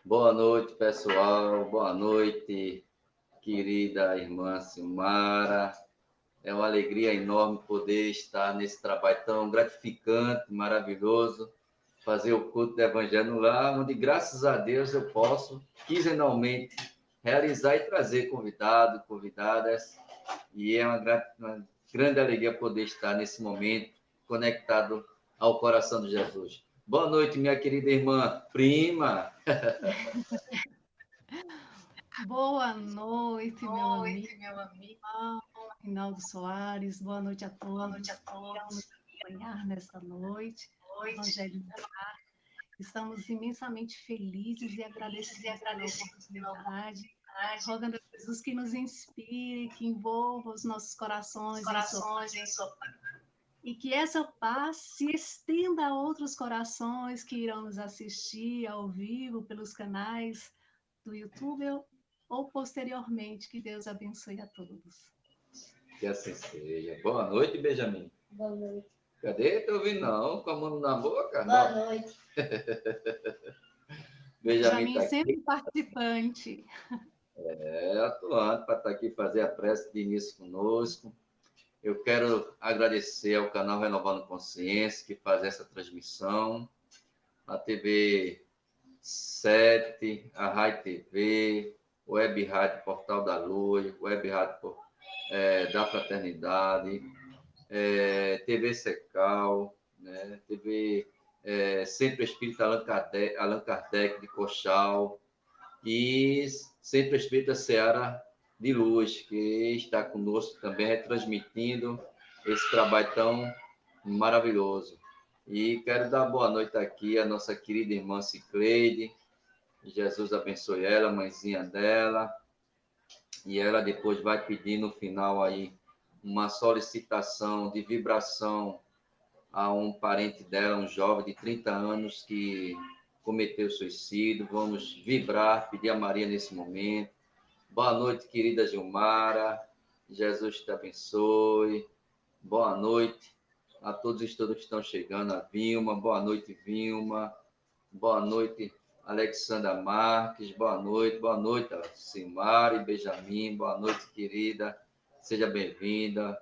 Boa noite, pessoal. Boa noite, querida irmã Silmara. É uma alegria enorme poder estar nesse trabalho tão gratificante, maravilhoso, fazer o culto do Evangelho no Lar, onde, graças a Deus, eu posso, quinzenalmente, realizar e trazer convidados, convidadas. E é uma grande alegria poder estar nesse momento conectado ao coração de Jesus. Boa noite, minha querida irmã, prima. Boa noite, meu amigo Rinaldo Soares. Boa noite a todos que irão nos acompanhar nesta noite. Evangelho no Lar. Estamos imensamente felizes e agradecidos pela oportunidade, rogando a Jesus que nos inspire, que envolva os nossos corações em sua paz e que essa paz se estenda a outros corações que irão nos assistir ao vivo pelos canais do YouTube ou posteriormente. Que Deus abençoe a todos. Que assim seja. Boa noite, Benjamin. Boa noite. Cadê? Tô ouvindo não, com a mão na boca? Boa Não. noite. Benjamin Benjamin está aqui, sempre participante. atuando para estar aqui fazer a prece de início conosco. Eu quero agradecer ao canal Renovando Consciência, que faz essa transmissão, a TV 7, a Rai TV, Web Rádio Portal da Luz, Web Rádio da Fraternidade, TV Secal, né? TV Centro Espírita Allan Kardec de Cochal e Centro Espírita Seara de Luz, que está conosco também, retransmitindo esse trabalho tão maravilhoso. E quero dar boa noite aqui à nossa querida irmã Cicleide. Jesus abençoe ela, mãezinha dela. E ela depois vai pedir no final aí uma solicitação de vibração a um parente dela, um jovem de 30 anos que cometeu suicídio. Vamos vibrar, pedir a Maria nesse momento. Boa noite, querida Gilmara. Jesus te abençoe. Boa noite a todos e todas que estão chegando. A Vilma, boa noite, Vilma. Boa noite, Alexandra Marques. Boa noite, Simari, Benjamin. Boa noite, querida. Seja bem-vinda.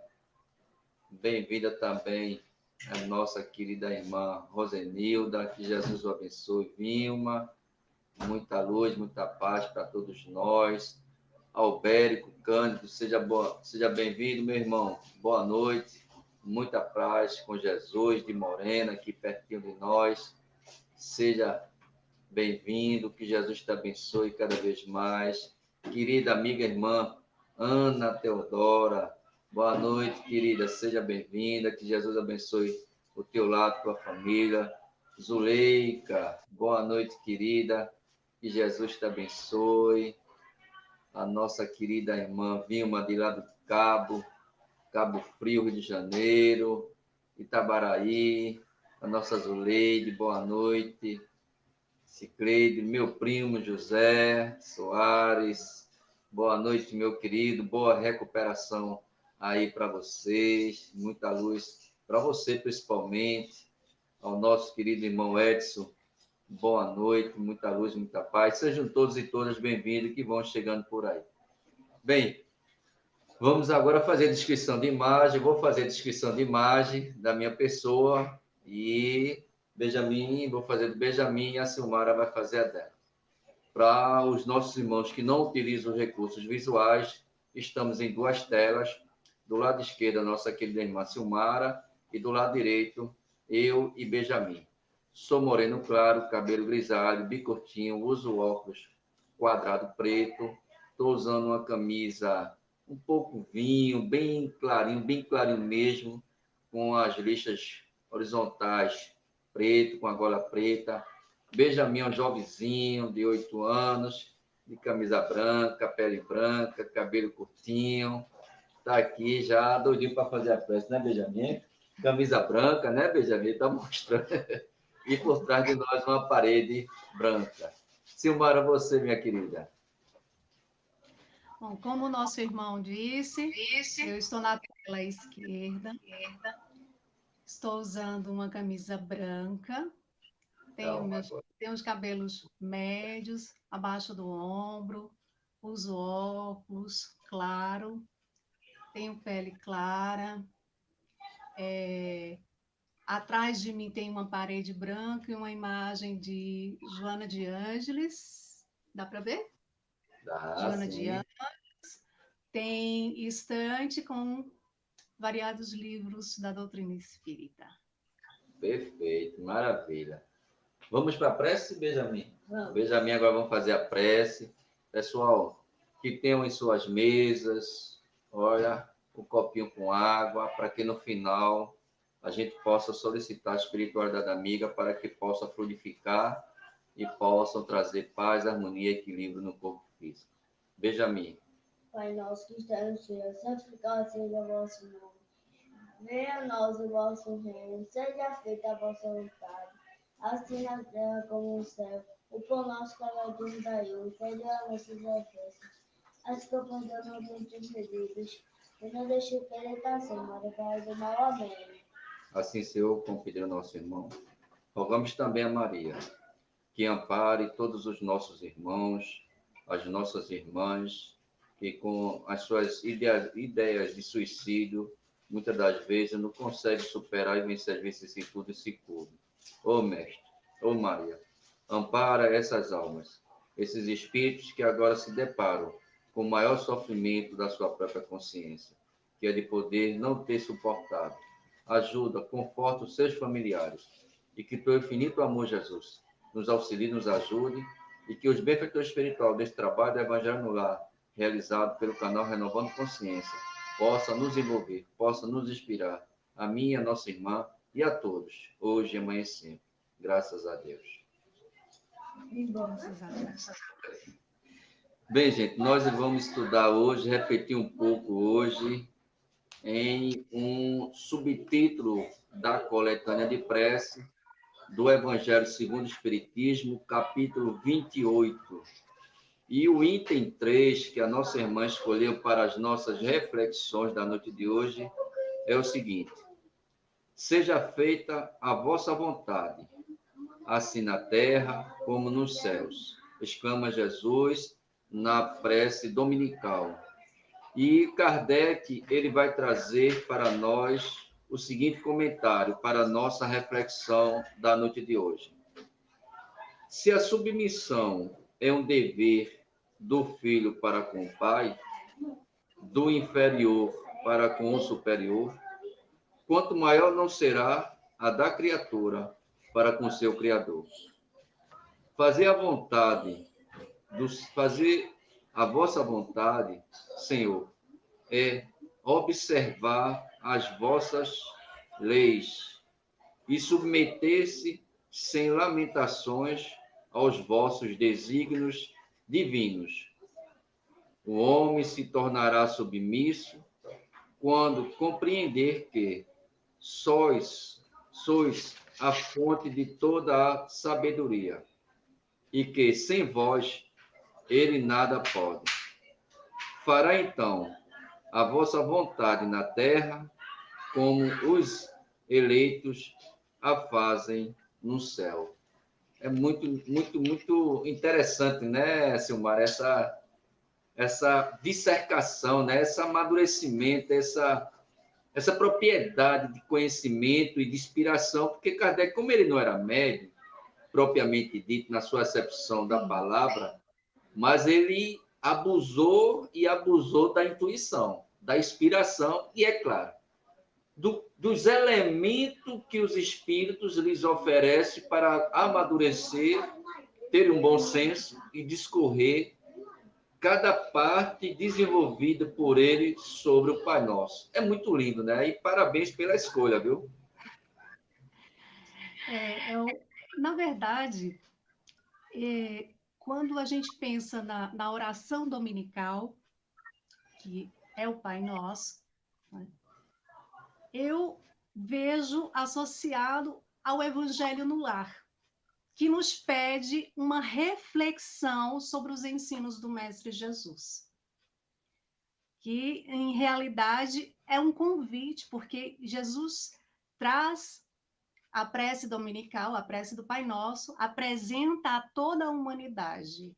Bem-vinda também a nossa querida irmã Rosenilda. Que Jesus o abençoe. Vilma, muita luz, muita paz para todos nós. Albérico, Cândido, seja bem-vindo, meu irmão. Boa noite, muita paz com Jesus de Morena, aqui pertinho de nós. Seja bem-vindo, que Jesus te abençoe cada vez mais. Querida amiga irmã Ana Teodora, boa noite, querida, seja bem-vinda, que Jesus abençoe o teu lado, tua família. Zuleika, boa noite, querida, que Jesus te abençoe. A nossa querida irmã Vilma, de lá do Cabo Frio, Rio de Janeiro, Itabaraí, a nossa Zuleide, boa noite. Cicleide, meu primo José Soares, boa noite, meu querido, boa recuperação aí para vocês, muita luz para você principalmente, ao nosso querido irmão Edson, boa noite, muita luz, muita paz, sejam todos e todas bem-vindos que vão chegando por aí. Bem, vamos agora fazer descrição de imagem, vou fazer descrição de imagem da minha pessoa e Benjamin, vou fazer do Benjamin e a Silmara vai fazer a dela. Para os nossos irmãos que não utilizam os recursos visuais, estamos em duas telas. Do lado esquerdo, a nossa querida irmã Silmara, e do lado direito, eu e Benjamin. Sou moreno claro, cabelo grisalho, bicurtinho, uso óculos quadrado preto, estou usando uma camisa um pouco vinho, bem clarinho mesmo, com as listras horizontais preto, com a gola preta. Benjamin é um jovenzinho de 8 anos, de camisa branca, pele branca, cabelo curtinho. Está aqui já doidinho para fazer a prece, né, Benjamin? Camisa branca, né, Benjamin? Está mostrando. E por trás de nós uma parede branca. Silmara, você, minha querida. Bom, como o nosso irmão disse, eu estou na tela esquerda. Estou usando uma camisa branca, tenho os cabelos médios, abaixo do ombro, uso óculos, claro, tenho pele clara. Atrás de mim tem uma parede branca e uma imagem de Joana de Ângeles. Dá para ver? Joana sim. de Ângeles. Tem estante com variados livros da doutrina espírita. Perfeito, maravilha. Vamos para a prece, Benjamin? Benjamin, agora vamos fazer a prece. Pessoal, que tenham em suas mesas, olha, um copinho com água, para que no final a gente possa solicitar a espiritualidade da amiga para que possa fluidificar e possam trazer paz, harmonia e equilíbrio no corpo físico. Benjamin. Pai nosso que está no céu, santificado seja o vosso nome. Venha a nós o vosso reino, seja feita a vossa vontade, assim na terra como no céu. O pão nosso cada dia nos dai hoje, perdoa nossas ofensas, as que ofendemos nossos pedidos, e não deixe que tentação, mas para do mal. Amém. Assim, Senhor, como pediu nosso irmão, rogamos também a Maria, que ampare todos os nossos irmãos, as nossas irmãs, que com as suas ideias de suicídio, muitas das vezes não consegue superar e vencer as vicissitudes e se curva. Ô Mestre, ô Maria, ampara essas almas, esses espíritos que agora se deparam com o maior sofrimento da sua própria consciência, que é de poder não ter suportado. Ajuda, conforta os seus familiares, e que teu infinito amor, Jesus, nos auxilie, nos ajude, e que os benfeitores espirituais desse trabalho do Evangelho no Lar, realizado pelo canal Renovando Consciência, possa nos envolver, possa nos inspirar, a mim e a nossa irmã, e a todos, hoje e amanhã e sempre. Graças a Deus. Bem, gente, nós vamos estudar hoje, repetir um pouco hoje, em um subtítulo da coletânea de prece do Evangelho segundo o Espiritismo, capítulo 28. E o item 3, que a nossa irmã escolheu para as nossas reflexões da noite de hoje, é o seguinte: seja feita a vossa vontade, assim na terra como nos céus, exclama Jesus na prece dominical. E Kardec, ele vai trazer para nós o seguinte comentário para a nossa reflexão da noite de hoje. Se a submissão é um dever do filho para com o pai, do inferior para com o superior, quanto maior não será a da criatura para com seu Criador. Fazer a vossa vontade, Senhor, é observar as vossas leis e submeter-se sem lamentações aos vossos desígnios divinos. O homem se tornará submisso quando compreender que sois a fonte de toda a sabedoria e que sem vós ele nada pode. Fará então a vossa vontade na terra, como os eleitos a fazem no céu. É muito, muito, muito interessante, né, Silmar, essa dissertação, né, esse amadurecimento, essa propriedade de conhecimento e de inspiração, porque Kardec, como ele não era médium, propriamente dito, na sua acepção da palavra, mas ele abusou da intuição, da inspiração, e, é claro, dos elementos que os espíritos lhes oferecem para amadurecer, ter um bom senso e discorrer cada parte desenvolvida por ele sobre o Pai Nosso. É muito lindo, né? E parabéns pela escolha, viu? Na verdade, quando a gente pensa na oração dominical, que é o Pai Nosso, né, eu vejo associado ao Evangelho no Lar, que nos pede uma reflexão sobre os ensinos do Mestre Jesus. Que, em realidade, é um convite, porque Jesus traz A prece dominical, a prece do Pai Nosso, apresenta a toda a humanidade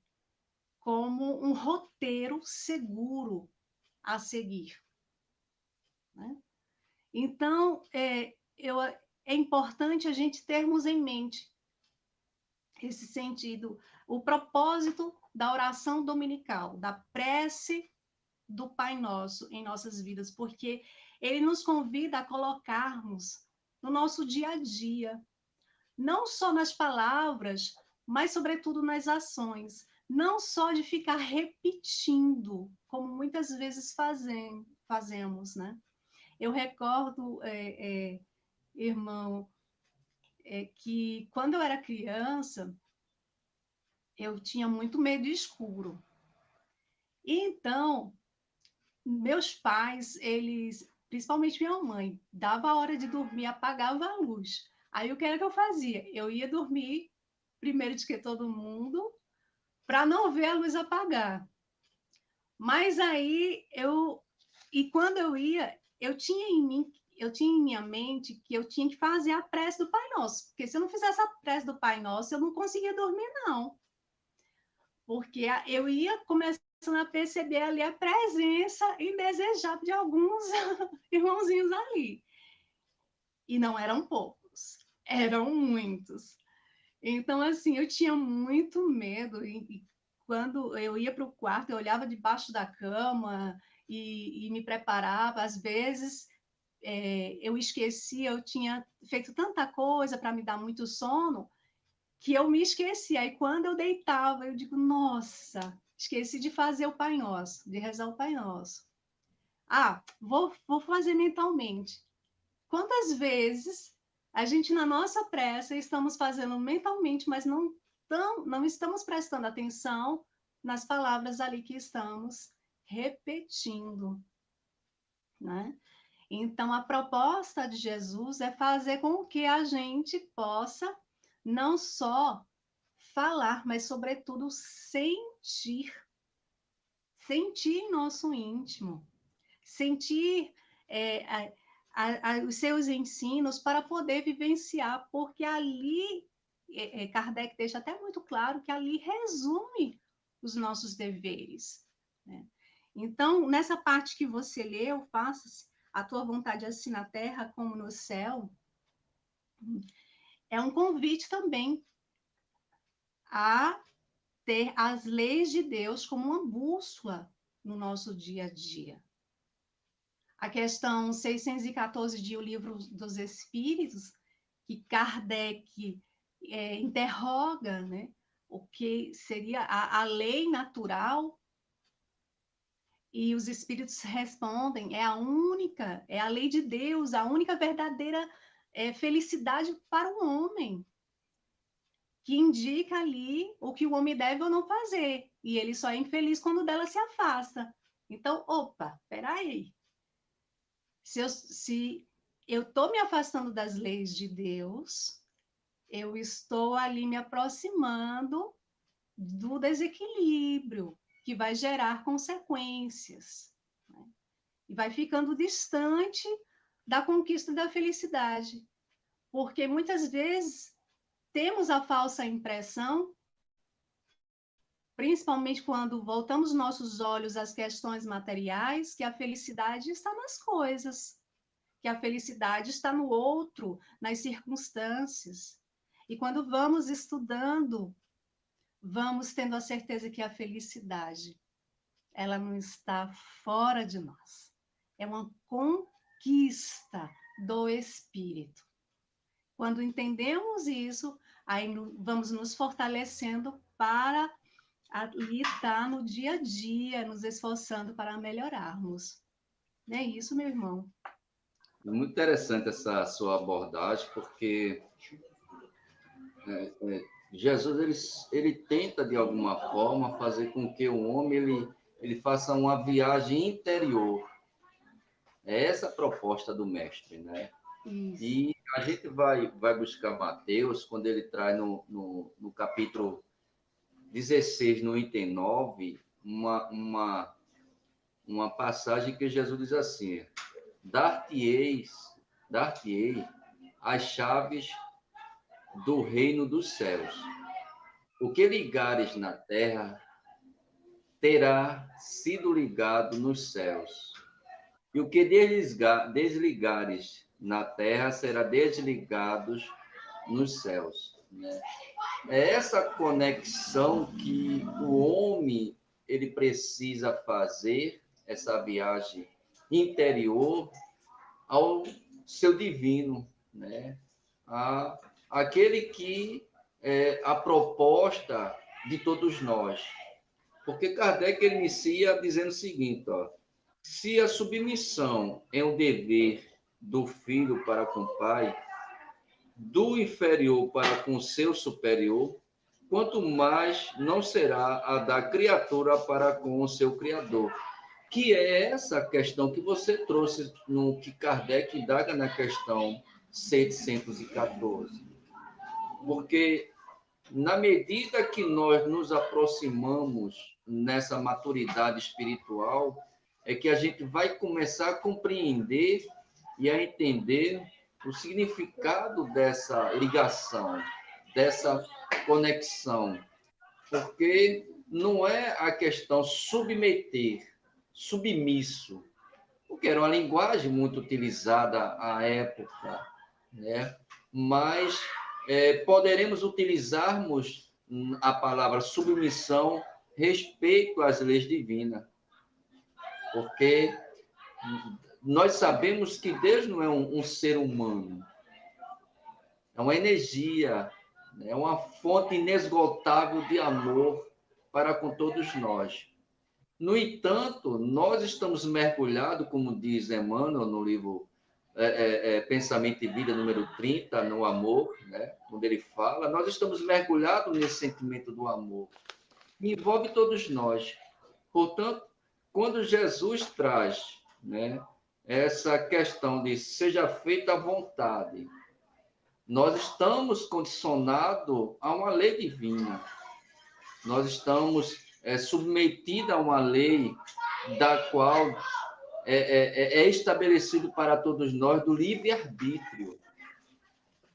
como um roteiro seguro a seguir, né? Então, é importante a gente termos em mente esse sentido, o propósito da oração dominical, da prece do Pai Nosso em nossas vidas, porque ele nos convida a colocarmos no nosso dia a dia, não só nas palavras, mas sobretudo nas ações, não só de ficar repetindo, como muitas vezes fazemos, né? Eu recordo, irmão, que quando eu era criança, eu tinha muito medo de escuro. E então, meus pais, eles, principalmente minha mãe, dava a hora de dormir, apagava a luz. Aí o que era que eu fazia? Eu ia dormir primeiro de que todo mundo, para não ver a luz apagar. Mas aí e quando eu ia, eu tinha em minha mente que eu tinha que fazer a prece do Pai Nosso, porque se eu não fizesse a prece do Pai Nosso, eu não conseguia dormir, não. Porque eu ia começando a perceber ali a presença indesejável de alguns irmãozinhos ali. E não eram poucos, eram muitos. Então, assim, eu tinha muito medo. E quando eu ia para o quarto, eu olhava debaixo da cama e me preparava. Às vezes, eu esquecia, eu tinha feito tanta coisa para me dar muito sono, que eu me esqueci. Aí, quando eu deitava, eu digo, nossa, esqueci de fazer o Pai Nosso, de rezar o Pai Nosso. Ah, vou fazer mentalmente. Quantas vezes a gente, na nossa prece, estamos fazendo mentalmente, mas não estamos prestando atenção nas palavras ali que estamos repetindo, né? Então, a proposta de Jesus é fazer com que a gente possa não só falar, mas, sobretudo, sentir. Sentir em nosso íntimo. Sentir os seus ensinos para poder vivenciar, porque ali, Kardec deixa até muito claro que ali resume os nossos deveres, né? Então, nessa parte que você leu, faça-se a tua vontade assim na terra como no céu, é um convite também a ter as leis de Deus como uma bússola no nosso dia a dia. A questão 614 de O Livro dos Espíritos, que Kardec interroga, né, o que seria a lei natural, e os espíritos respondem, é a lei de Deus, a única verdadeira felicidade para o homem, que indica ali o que o homem deve ou não fazer, e ele só é infeliz quando dela se afasta. Então, opa, peraí. Se eu estou me afastando das leis de Deus, eu estou ali me aproximando do desequilíbrio, que vai gerar consequências, né? E vai ficando distante da conquista da felicidade, porque muitas vezes temos a falsa impressão, principalmente quando voltamos nossos olhos às questões materiais, que a felicidade está nas coisas, que a felicidade está no outro, nas circunstâncias. E quando vamos estudando, vamos tendo a certeza que a felicidade, ela não está fora de nós. É uma conquista do espírito. Quando entendemos isso, aí vamos nos fortalecendo para ali estar no dia a dia, nos esforçando para melhorarmos. É isso, meu irmão. É muito interessante essa sua abordagem, porque Jesus ele tenta, de alguma forma, fazer com que o homem ele faça uma viagem interior. É essa a proposta do mestre, né? Isso. E a gente vai buscar Mateus, quando ele traz no capítulo 16, no item 9, uma passagem que Jesus diz assim: dar-te-ei as chaves do reino dos céus. O que ligares na terra terá sido ligado nos céus. E o que desligares na terra será desligado nos céus. Né? É essa conexão que o homem ele precisa fazer, essa viagem interior ao seu divino, né? Aquele que é a proposta de todos nós. Porque Kardec ele inicia dizendo o seguinte, ó, se a submissão é um dever do filho para com o pai, do inferior para com o seu superior, quanto mais não será a da criatura para com o seu Criador. Que é essa questão que você trouxe no que Kardec indaga na questão 714. Porque, na medida que nós nos aproximamos nessa maturidade espiritual, é que a gente vai começar a compreender e a entender o significado dessa ligação, dessa conexão. Porque não é a questão submeter, submisso, porque era uma linguagem muito utilizada à época, né? Mas poderemos utilizarmos a palavra submissão respeito às leis divinas, porque nós sabemos que Deus não é um ser humano, é uma energia, é uma fonte inesgotável de amor para com todos nós. No entanto, nós estamos mergulhados, como diz Emmanuel no livro Pensamento e Vida, número 30, no amor, né? Quando ele fala, nós estamos mergulhados nesse sentimento do amor. Envolve todos nós. Portanto, quando Jesus traz, né, essa questão de seja feita a vontade, nós estamos condicionados a uma lei divina. Nós estamos submetidos a uma lei da qual é estabelecido para todos nós do livre-arbítrio.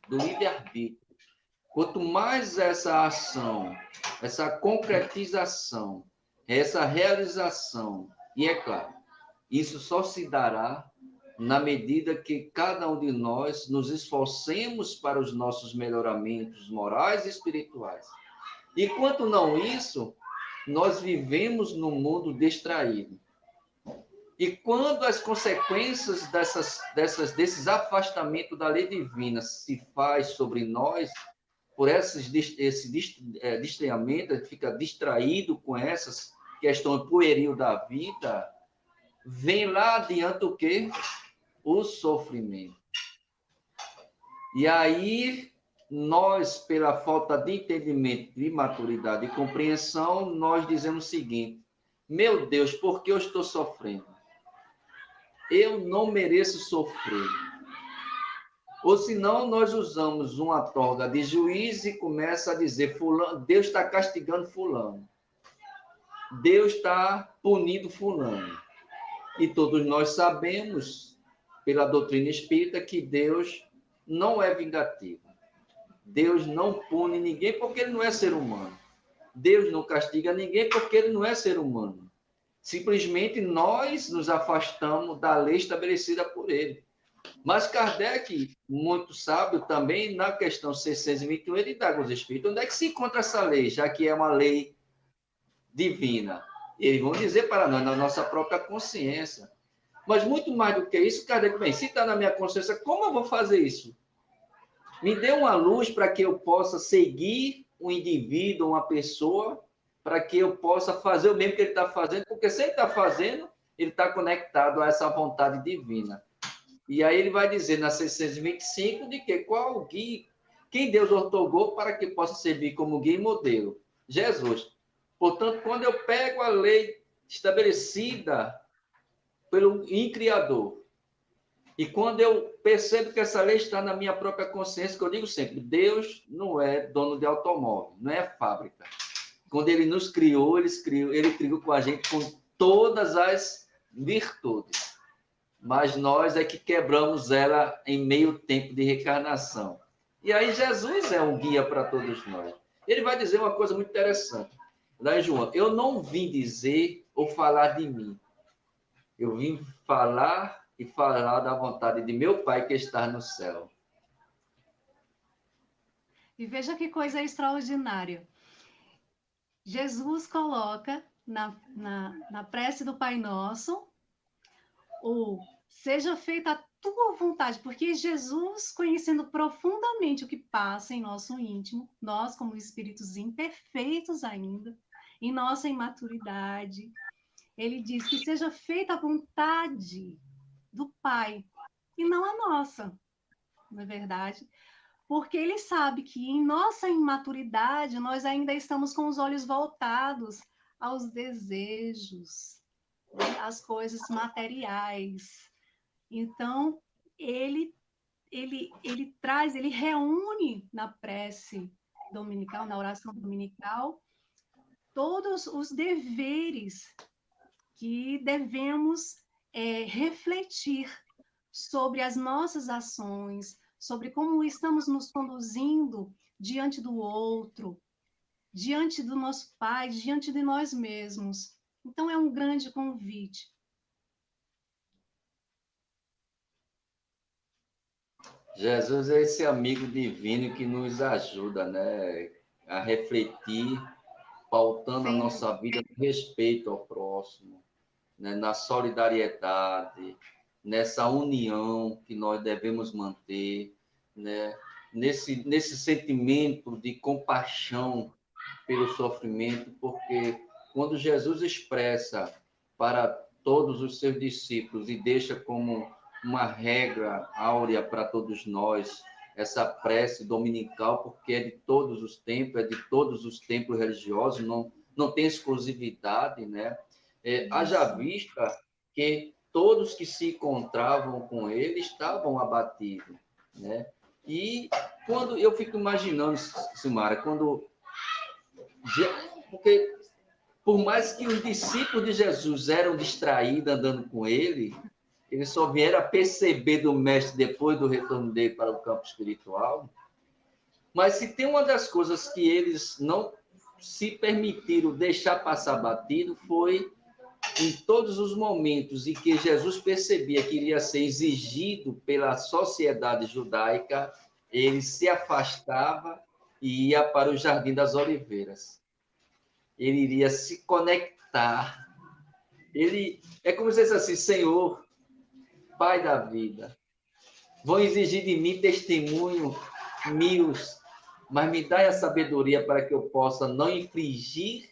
Do livre-arbítrio. Quanto mais essa ação, essa concretização, essa realização, e é claro, isso só se dará na medida que cada um de nós nos esforcemos para os nossos melhoramentos morais e espirituais. E quanto não isso, nós vivemos num mundo distraído. E quando as consequências desses afastamentos da lei divina se faz sobre nós, por esse distraimento, fica distraído com essas questões pueril da vida, vem lá adiante o quê? O sofrimento. E aí, nós, pela falta de entendimento, de maturidade e compreensão, nós dizemos o seguinte: meu Deus, por que eu estou sofrendo? Eu não mereço sofrer. Ou senão, nós usamos uma toga de juiz e começa a dizer, fulano, Deus está castigando fulano. Deus está punindo fulano. E todos nós sabemos, pela doutrina espírita, que Deus não é vingativo. Deus não pune ninguém porque ele não é ser humano. Deus não castiga ninguém porque ele não é ser humano. Simplesmente nós nos afastamos da lei estabelecida por ele. Mas Kardec, muito sábio também, na questão 621, ele dá aos espíritos onde é que se encontra essa lei, já que é uma lei divina. Eles vão dizer para nós, na nossa própria consciência. Mas muito mais do que isso, Kardec, bem, se está na minha consciência, como eu vou fazer isso? Me dê uma luz para que eu possa seguir um indivíduo, uma pessoa, para que eu possa fazer o mesmo que ele está fazendo, porque se ele está fazendo, ele está conectado a essa vontade divina. E aí ele vai dizer na 625 de que qual o guia, quem Deus outorgou para que possa servir como guia e modelo? Jesus. Portanto, quando eu pego a lei estabelecida pelo Criador, e quando eu percebo que essa lei está na minha própria consciência, que eu digo sempre, Deus não é dono de automóvel, não é fábrica. Quando ele nos criou, ele criou com a gente com todas as virtudes. Mas nós é que quebramos ela em meio tempo de reencarnação. E aí Jesus é um guia para todos nós. Ele vai dizer uma coisa muito interessante. Lá em João, eu não vim dizer ou falar de mim. Eu vim falar e falar da vontade de meu Pai que está no céu. E veja que coisa extraordinária. Jesus coloca na prece do Pai Nosso o seja feita a tua vontade, porque Jesus, conhecendo profundamente o que passa em nosso íntimo, nós, como espíritos imperfeitos ainda, em nossa imaturidade, ele diz que seja feita a vontade do Pai e não a nossa, não é verdade? Porque ele sabe que em nossa imaturidade nós ainda estamos com os olhos voltados aos desejos, né? Às coisas materiais. Então, ele traz, ele reúne na prece dominical, na oração dominical, todos os deveres que devemos refletir sobre as nossas ações, sobre como estamos nos conduzindo diante do outro, diante do nosso Pai, diante de nós mesmos. Então, é um grande convite. Jesus é esse amigo divino que nos ajuda, né, a refletir, pautando a Sempre. nossa vida no respeito ao próximo, né, na solidariedade, nessa união que nós devemos manter, né, nesse sentimento de compaixão pelo sofrimento, porque quando Jesus expressa para todos os seus discípulos e deixa como uma regra áurea para todos nós essa prece dominical, porque é de todos os tempos, é de todos os templos religiosos, não tem exclusividade, né? Haja vista que todos que se encontravam com ele estavam abatidos, né? E quando eu fico imaginando, Silmara, porque por mais que os discípulos de Jesus eram distraídos andando com ele, eles só vieram a perceber do mestre depois do retorno dele para o campo espiritual. Mas se tem uma das coisas que eles não se permitiram deixar passar batido foi em todos os momentos em que Jesus percebia que iria ser exigido pela sociedade judaica, ele se afastava e ia para o Jardim das Oliveiras. Ele iria se conectar. Ele é como se dissesse assim, Senhor, Pai da vida, vão exigir de mim testemunho mil, mas me dá a sabedoria para que eu possa não infringir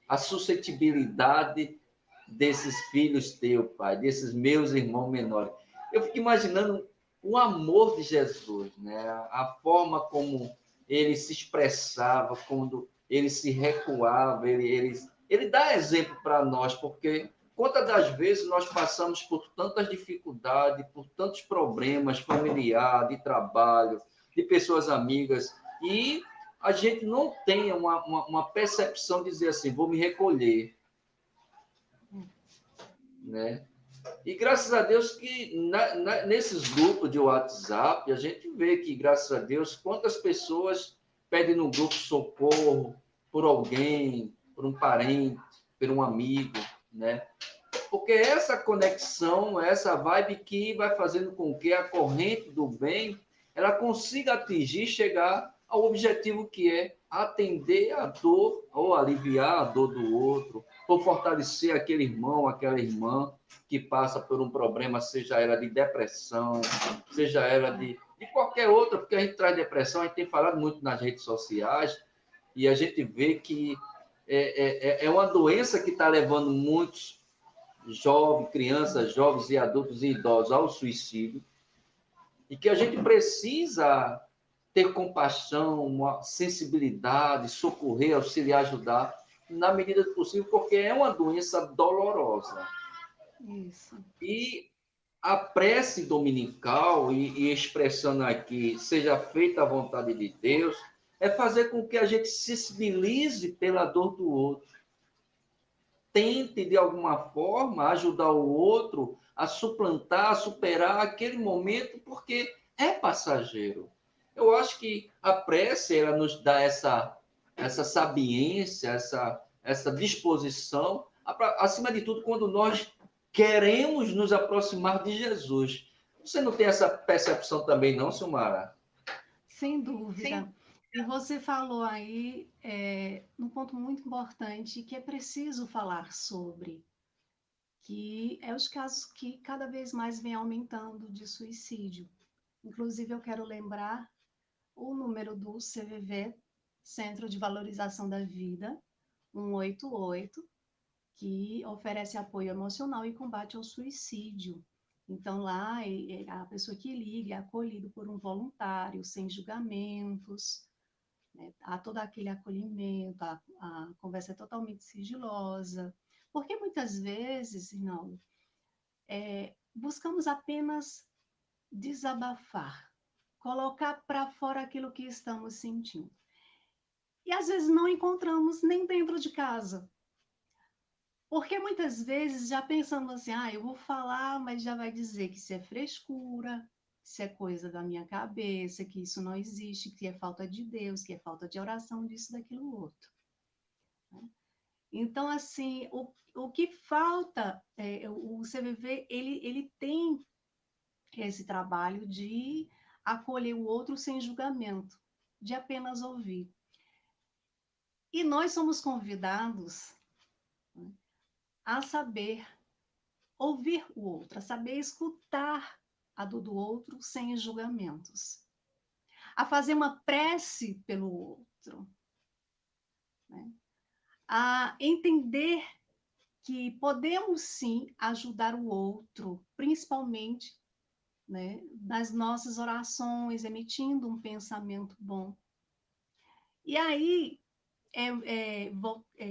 a suscetibilidade desses filhos teu, Pai, desses meus irmãos menores. Eu fico imaginando o amor de Jesus, né? A forma como ele se expressava, quando ele se recuava, ele dá exemplo para nós, porque quantas das vezes nós passamos por tantas dificuldades, por tantos problemas familiares, de trabalho, de pessoas amigas, e a gente não tem uma percepção de dizer assim, vou me recolher, né? E graças a Deus que nesses grupos de WhatsApp, a gente vê que, graças a Deus, quantas pessoas pedem no grupo socorro por alguém, por um parente, por um amigo, né? Porque essa conexão, essa vibe que vai fazendo com que a corrente do bem ela consiga atingir, chegar ao objetivo que é atender a dor ou aliviar a dor do outro, ou fortalecer aquele irmão, aquela irmã que passa por um problema, seja ela de depressão, seja ela de qualquer outra, porque a gente traz depressão, a gente tem falado muito nas redes sociais, e a gente vê que é uma doença que está levando muitos jovens, crianças, jovens e adultos e idosos ao suicídio, e que a gente precisa ter compaixão, uma sensibilidade, socorrer, auxiliar, ajudar, na medida do possível, porque é uma doença dolorosa. Isso. E a prece dominical, e expressando aqui, seja feita a vontade de Deus, é fazer com que a gente se sensibilize pela dor do outro. Tente, de alguma forma, ajudar o outro a suplantar, a superar aquele momento, porque é passageiro. Eu acho que a prece, ela nos dá essa sabiência, essa disposição, acima de tudo, quando nós queremos nos aproximar de Jesus. Você não tem essa percepção também, não, Silmara? Sem dúvida. E você falou aí um ponto muito importante que é preciso falar sobre, que é os casos que cada vez mais vem aumentando de suicídio. Inclusive, eu quero lembrar o número do CVV, Centro de Valorização da Vida, 188, que oferece apoio emocional e combate ao suicídio. Então, lá, a pessoa que liga é acolhida por um voluntário, sem julgamentos, né? Há todo aquele acolhimento, a conversa é totalmente sigilosa, porque muitas vezes, não, buscamos apenas desabafar, colocar para fora aquilo que estamos sentindo. E às vezes não encontramos nem dentro de casa. Porque muitas vezes já pensamos assim, eu vou falar, mas já vai dizer que isso é frescura, isso é coisa da minha cabeça, que isso não existe, que é falta de Deus, que é falta de oração, disso, daquilo, outro. Então, assim, o que falta, o CVV, ele tem esse trabalho de acolher o outro sem julgamento, de apenas ouvir. E nós somos convidados, né, a saber ouvir o outro, a saber escutar a dor do outro sem julgamentos, a fazer uma prece pelo outro, né, a entender que podemos sim ajudar o outro, principalmente, né, nas nossas orações, emitindo um pensamento bom. E aí,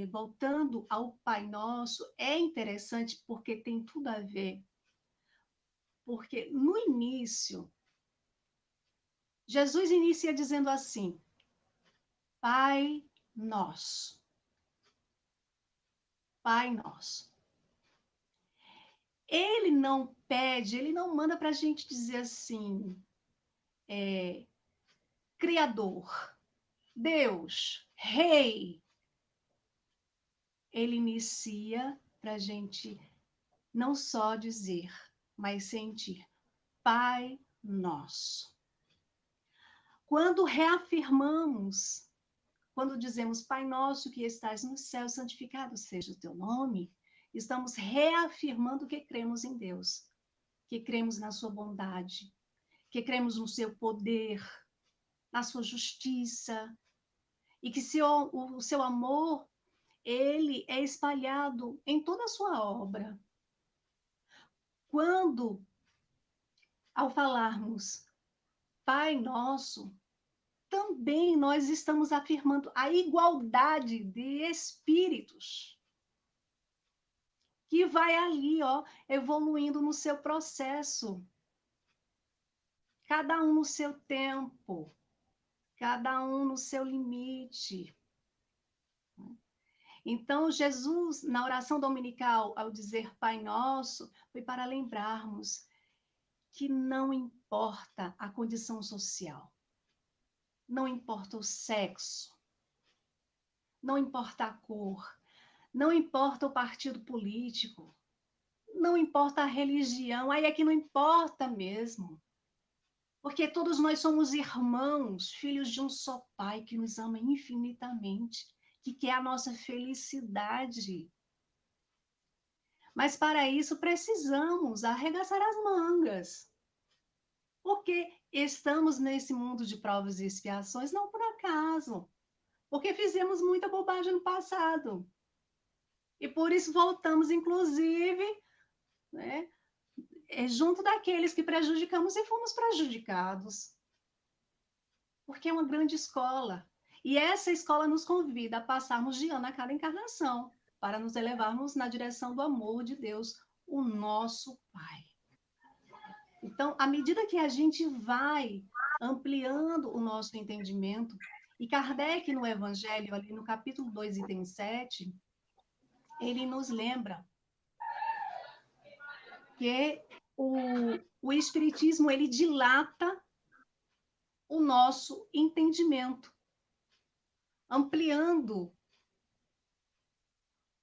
voltando ao Pai Nosso, é interessante porque tem tudo a ver. Porque no início, Jesus inicia dizendo assim: Pai Nosso. Pai Nosso. Ele não pede, ele não manda para a gente dizer assim, Criador, Deus, Rei. Ele inicia para a gente não só dizer, mas sentir Pai Nosso. Quando reafirmamos, quando dizemos Pai Nosso que estás no céu, santificado seja o teu nome, estamos reafirmando que cremos em Deus, que cremos na sua bondade, que cremos no seu poder, na sua justiça, e que o seu amor, ele é espalhado em toda a sua obra. Quando, ao falarmos Pai Nosso, também nós estamos afirmando a igualdade de espíritos, que vai ali, evoluindo no seu processo. Cada um no seu tempo, cada um no seu limite. Então, Jesus, na oração dominical, ao dizer Pai Nosso, foi para lembrarmos que não importa a condição social, não importa o sexo, não importa a cor, não importa o partido político, não importa a religião, aí é que não importa mesmo. Porque todos nós somos irmãos, filhos de um só Pai que nos ama infinitamente, que quer a nossa felicidade. Mas para isso precisamos arregaçar as mangas. Porque estamos nesse mundo de provas e expiações não por acaso. Porque fizemos muita bobagem no passado. E por isso voltamos, inclusive, né, junto daqueles que prejudicamos e fomos prejudicados. Porque é uma grande escola. E essa escola nos convida a passarmos de ano a cada encarnação, para nos elevarmos na direção do amor de Deus, o nosso Pai. Então, à medida que a gente vai ampliando o nosso entendimento, e Kardec, no Evangelho, ali no capítulo 2, item 7, ele nos lembra que o Espiritismo, ele dilata o nosso entendimento, ampliando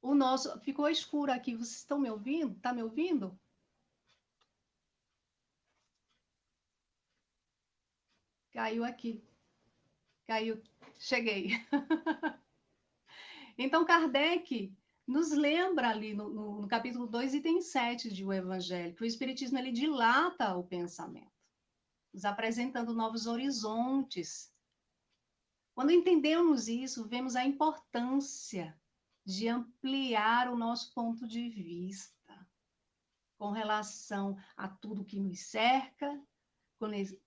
o nosso... Ficou escuro aqui, vocês estão me ouvindo? Está me ouvindo? Caiu aqui. Caiu. Cheguei. Então, Kardec nos lembra ali no capítulo 2, item 7 de O Evangelho, que o Espiritismo ele dilata o pensamento, nos apresentando novos horizontes. Quando entendemos isso, vemos a importância de ampliar o nosso ponto de vista com relação a tudo que nos cerca,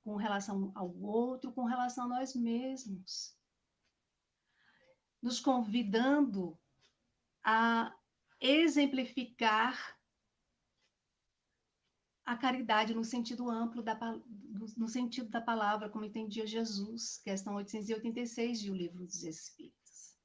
com relação ao outro, com relação a nós mesmos. Nos convidando a exemplificar a caridade no sentido amplo, no sentido da palavra, como entendia Jesus, questão 886 de O Livro dos Espíritos.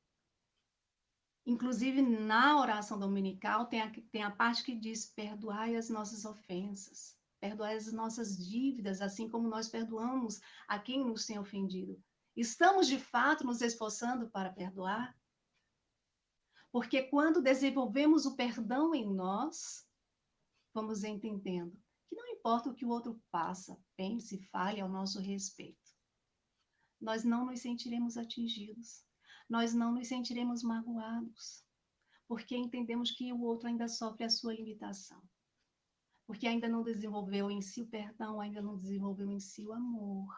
Inclusive, na oração dominical, tem a parte que diz: perdoai as nossas ofensas, perdoai as nossas dívidas, assim como nós perdoamos a quem nos tem ofendido. Estamos, de fato, nos esforçando para perdoar? Porque quando desenvolvemos o perdão em nós, vamos entendendo que não importa o que o outro passa, pense, fale ao nosso respeito, nós não nos sentiremos atingidos, nós não nos sentiremos magoados, porque entendemos que o outro ainda sofre a sua limitação, porque ainda não desenvolveu em si o perdão, ainda não desenvolveu em si o amor.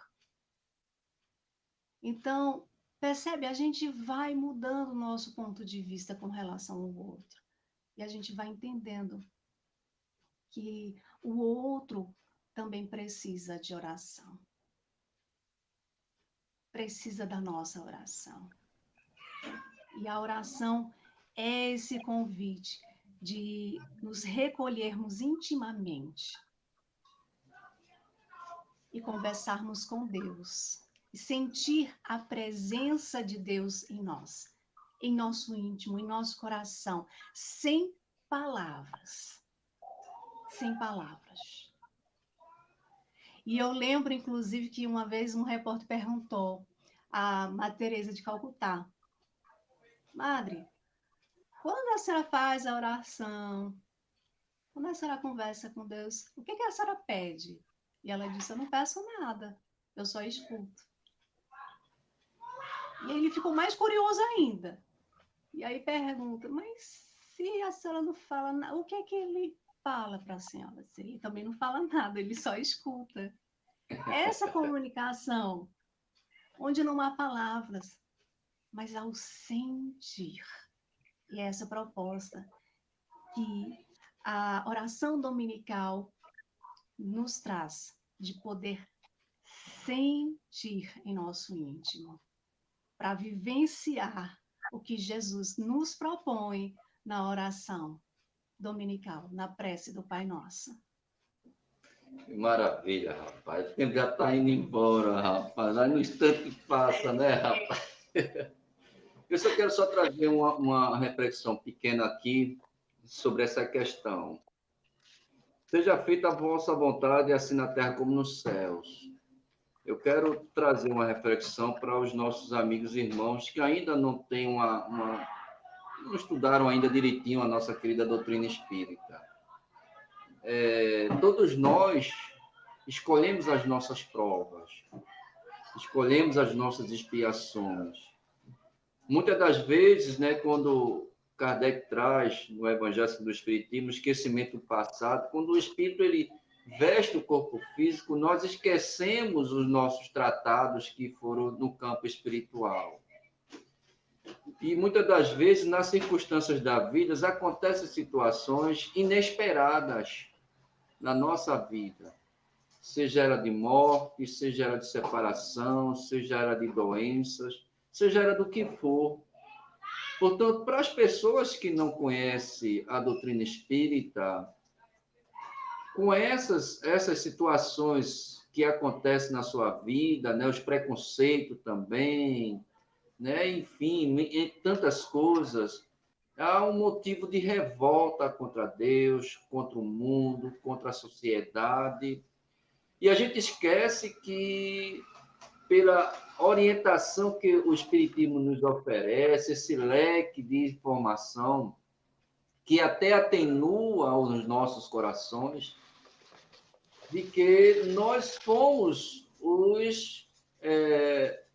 Então, percebe? A gente vai mudando o nosso ponto de vista com relação ao outro. E a gente vai entendendo que o outro também precisa de oração. Precisa da nossa oração. E a oração é esse convite de nos recolhermos intimamente e conversarmos com Deus. E sentir a presença de Deus em nós, em nosso íntimo, em nosso coração, sem palavras. Sem palavras. E eu lembro, inclusive, que uma vez um repórter perguntou a Madre Teresa de Calcutá: Madre, quando a senhora faz a oração, quando a senhora conversa com Deus, o que a senhora pede? E ela disse: eu não peço nada, eu só escuto. E ele ficou mais curioso ainda. E aí pergunta: mas se a senhora não fala nada, o que é que ele fala para a senhora? Ele também não fala nada, ele só escuta. Essa comunicação, onde não há palavras, mas ao sentir. E essa proposta que a oração dominical nos traz, de poder sentir em nosso íntimo, para vivenciar o que Jesus nos propõe na oração dominical, na prece do Pai Nosso. Que maravilha, rapaz. O tempo já está indo embora, rapaz. Aí no instante que passa, né, rapaz? Eu só quero trazer uma reflexão pequena aqui sobre essa questão. Seja feita a vossa vontade, assim na terra como nos céus. Eu quero trazer uma reflexão para os nossos amigos e irmãos que ainda não têm não estudaram ainda direitinho a nossa querida doutrina espírita. Todos nós escolhemos as nossas provas, escolhemos as nossas expiações. Muitas das vezes, né, quando Kardec traz no Evangelho do Espiritismo o esquecimento do passado, quando o espírito ele veste o corpo físico, nós esquecemos os nossos tratados que foram no campo espiritual. E muitas das vezes, nas circunstâncias da vida, acontecem situações inesperadas na nossa vida. Seja ela de morte, seja ela de separação, seja ela de doenças, seja ela do que for. Portanto, para as pessoas que não conhecem a doutrina espírita, com essas situações que acontecem na sua vida, né, os preconceitos também, né, enfim, em tantas coisas, há um motivo de revolta contra Deus, contra o mundo, contra a sociedade. E a gente esquece que pela orientação que o Espiritismo nos oferece, esse leque de informação que até atenua os nossos corações, de que nós fomos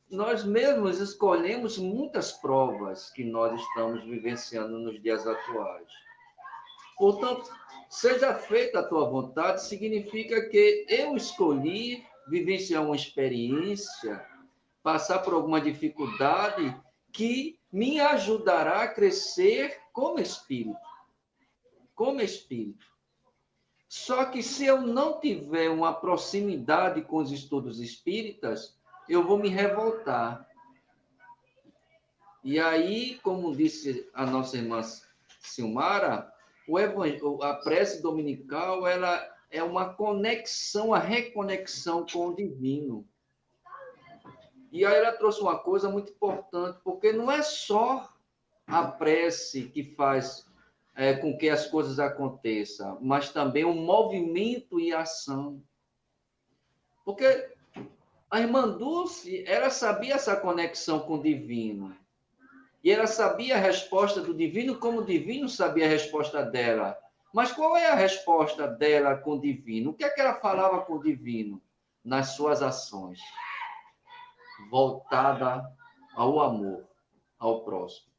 nós mesmos escolhemos muitas provas que nós estamos vivenciando nos dias atuais. Portanto, seja feita a tua vontade, significa que eu escolhi vivenciar uma experiência, passar por alguma dificuldade que me ajudará a crescer como espírito. Como espírito. Só que se eu não tiver uma proximidade com os estudos espíritas, eu vou me revoltar. E aí, como disse a nossa irmã Silmara, a prece dominical ela é uma conexão, a reconexão com o divino. E aí ela trouxe uma coisa muito importante, porque não é só a prece que faz com que as coisas aconteçam, mas também o movimento e a ação. Porque a irmã Dulce, ela sabia essa conexão com o divino. E ela sabia a resposta do divino como o divino sabia a resposta dela. Mas qual é a resposta dela com o divino? O que é que ela falava com o divino? Nas suas ações. Voltada ao amor, ao próximo.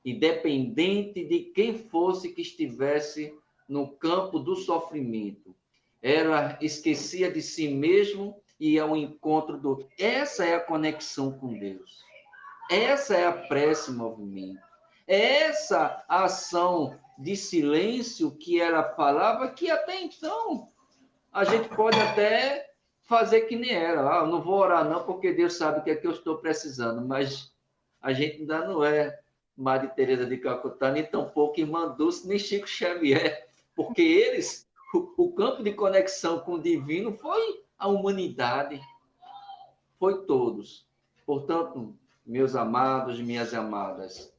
Independente de quem fosse que estivesse no campo do sofrimento. Ela esquecia de si mesmo e ia ao encontro do... Essa é a conexão com Deus. Essa é a prece movimento. Essa ação de silêncio que ela falava, que até então a gente pode até fazer que nem ela. Eu não vou orar não, porque Deus sabe o que é que eu estou precisando, mas a gente ainda não é Maria Teresa de Calcutá, nem tampouco Irmã Dulce, nem Chico Xavier, porque eles, o campo de conexão com o divino foi a humanidade, foi todos. Portanto, meus amados, minhas amadas,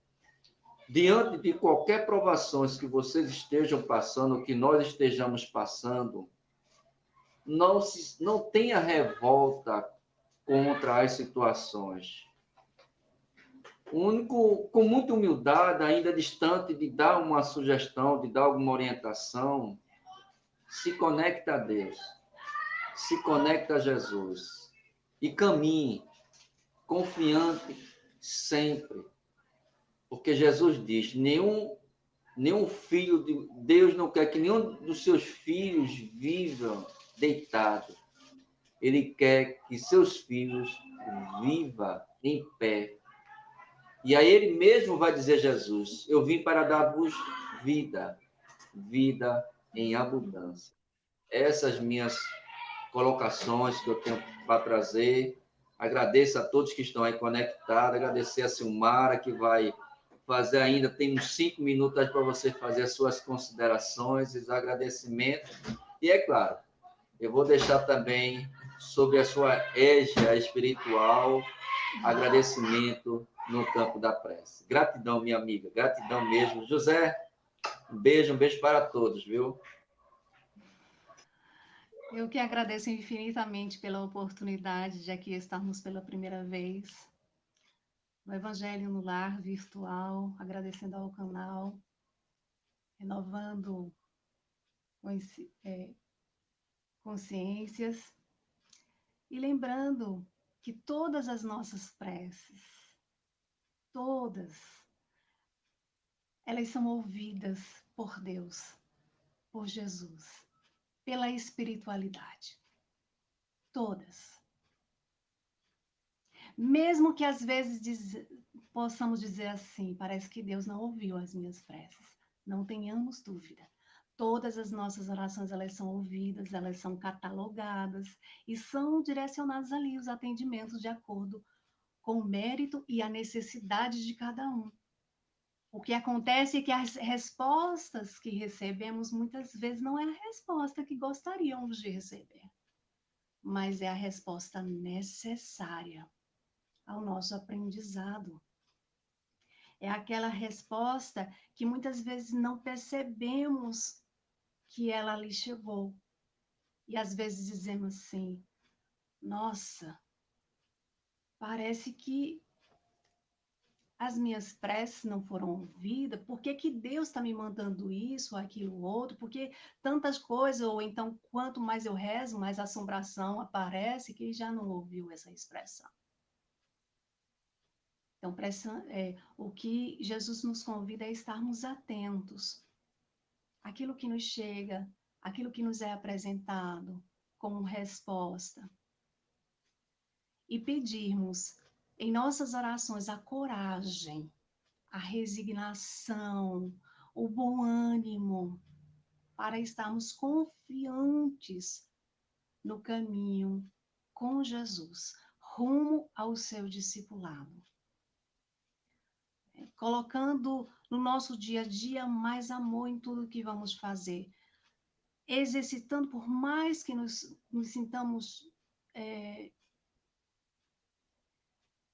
diante de qualquer provações que vocês estejam passando, que nós estejamos passando, não tenha revolta contra as situações. O único, com muita humildade, ainda distante de dar uma sugestão, de dar alguma orientação, se conecta a Deus, se conecta a Jesus e caminhe confiante sempre. Porque Jesus diz, nenhum filho de Deus não quer que nenhum dos seus filhos vivam deitado. Ele quer que seus filhos vivam em pé. E aí ele mesmo vai dizer, Jesus, eu vim para dar-vos vida, vida em abundância. Essas minhas colocações que eu tenho para trazer. Agradeço a todos que estão aí conectados, agradecer a Silmara, que vai fazer ainda, tem uns 5 minutos para você fazer as suas considerações, os agradecimentos. E é claro, eu vou deixar também sobre a sua égide espiritual, agradecimento no campo da prece. Gratidão, minha amiga, gratidão mesmo. José, um beijo para todos, viu? Eu que agradeço infinitamente pela oportunidade de aqui estarmos pela primeira vez no Evangelho no Lar virtual, agradecendo ao canal, renovando consciências e lembrando que todas as nossas preces, todas, elas são ouvidas por Deus, por Jesus, pela espiritualidade. Todas. Mesmo que às vezes possamos dizer assim, parece que Deus não ouviu as minhas preces. Não tenhamos dúvida. Todas as nossas orações, elas são ouvidas, elas são catalogadas e são direcionados ali os atendimentos de acordo com o mérito e a necessidade de cada um. O que acontece é que as respostas que recebemos muitas vezes não é a resposta que gostaríamos de receber, mas é a resposta necessária ao nosso aprendizado. É aquela resposta que muitas vezes não percebemos que ela ali chegou. E às vezes dizemos assim, nossa, parece que as minhas preces não foram ouvidas, por que que Deus está me mandando isso, aquilo, outro, porque tantas coisas, ou então quanto mais eu rezo, mais assombração aparece, que já não ouviu essa expressão. Então, o que Jesus nos convida é estarmos atentos àquilo que nos chega, àquilo que nos é apresentado como resposta, e pedirmos em nossas orações a coragem, a resignação, o bom ânimo, para estarmos confiantes no caminho com Jesus, rumo ao seu discipulado. Colocando no nosso dia a dia mais amor em tudo que vamos fazer. Exercitando, por mais que nos sintamos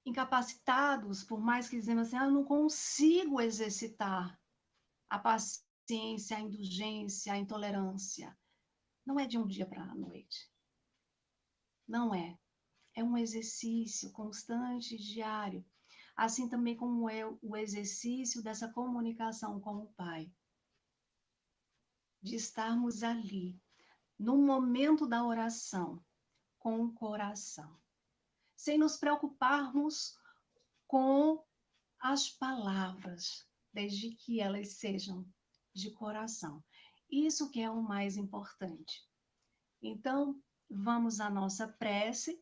incapacitados, por mais que dizemos assim, eu não consigo exercitar a paciência, a indulgência, a intolerância. Não é de um dia para a noite. Não é. É um exercício constante, diário. Assim também como é o exercício dessa comunicação com o Pai. De estarmos ali, no momento da oração, com o coração. Sem nos preocuparmos com as palavras, desde que elas sejam de coração. Isso que é o mais importante. Então, vamos à nossa prece.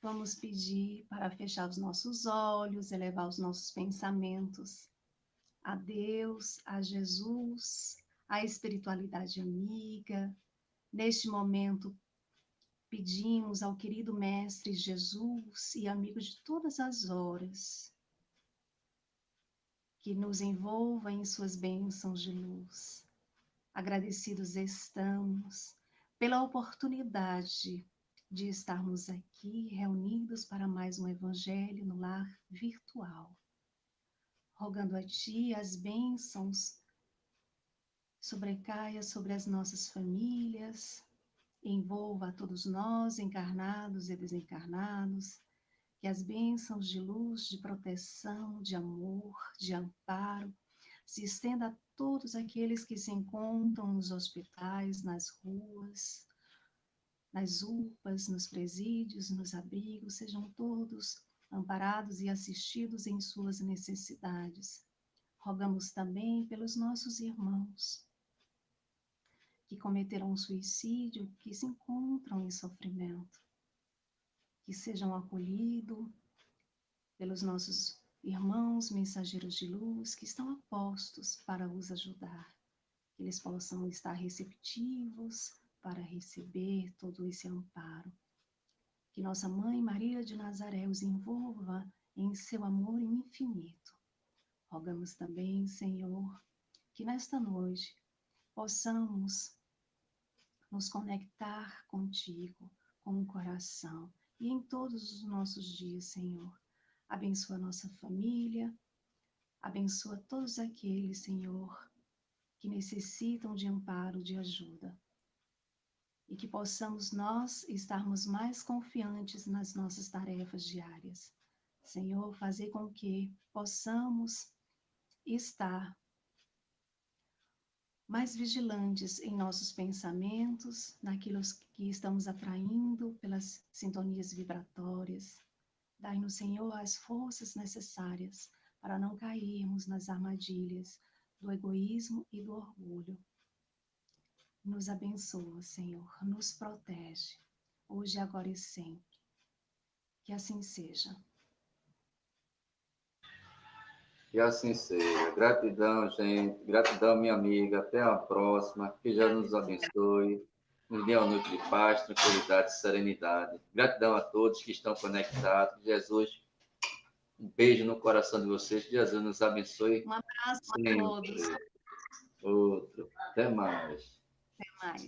Vamos pedir para fechar os nossos olhos, elevar os nossos pensamentos a Deus, a Jesus, à espiritualidade amiga. Neste momento, pedimos ao querido Mestre Jesus e amigo de todas as horas, que nos envolva em suas bênçãos de luz. Agradecidos estamos pela oportunidade de estarmos aqui reunidos para mais um Evangelho no Lar virtual. Rogando a Ti as bênçãos, sobrecaia sobre as nossas famílias, envolva a todos nós, encarnados e desencarnados, que as bênçãos de luz, de proteção, de amor, de amparo, se estenda a todos aqueles que se encontram nos hospitais, nas ruas, nas UPAs, nos presídios, nos abrigos, sejam todos amparados e assistidos em suas necessidades. Rogamos também pelos nossos irmãos que cometeram suicídio, que se encontram em sofrimento, que sejam acolhidos pelos nossos irmãos mensageiros de luz que estão a postos para os ajudar, que eles possam estar receptivos para receber todo esse amparo. Que nossa Mãe Maria de Nazaré os envolva em seu amor infinito. Rogamos também, Senhor, que nesta noite possamos nos conectar contigo, com o coração, e em todos os nossos dias, Senhor. Abençoa a nossa família, abençoa todos aqueles, Senhor, que necessitam de amparo, de ajuda. E que possamos nós estarmos mais confiantes nas nossas tarefas diárias. Senhor, fazer com que possamos estar mais vigilantes em nossos pensamentos, naquilo que estamos atraindo pelas sintonias vibratórias. Dai-nos, Senhor, as forças necessárias para não cairmos nas armadilhas do egoísmo e do orgulho. Nos abençoa, Senhor, nos protege, hoje, agora e sempre. Que assim seja. Que assim seja. Gratidão, gente. Gratidão, minha amiga. Até a próxima. Que já nos abençoe. Nos dê uma noite de paz, tranquilidade, serenidade. Gratidão a todos que estão conectados. Jesus, um beijo no coração de vocês. Que Jesus nos abençoe. Um abraço a todos. Outro. Até mais. Até mais.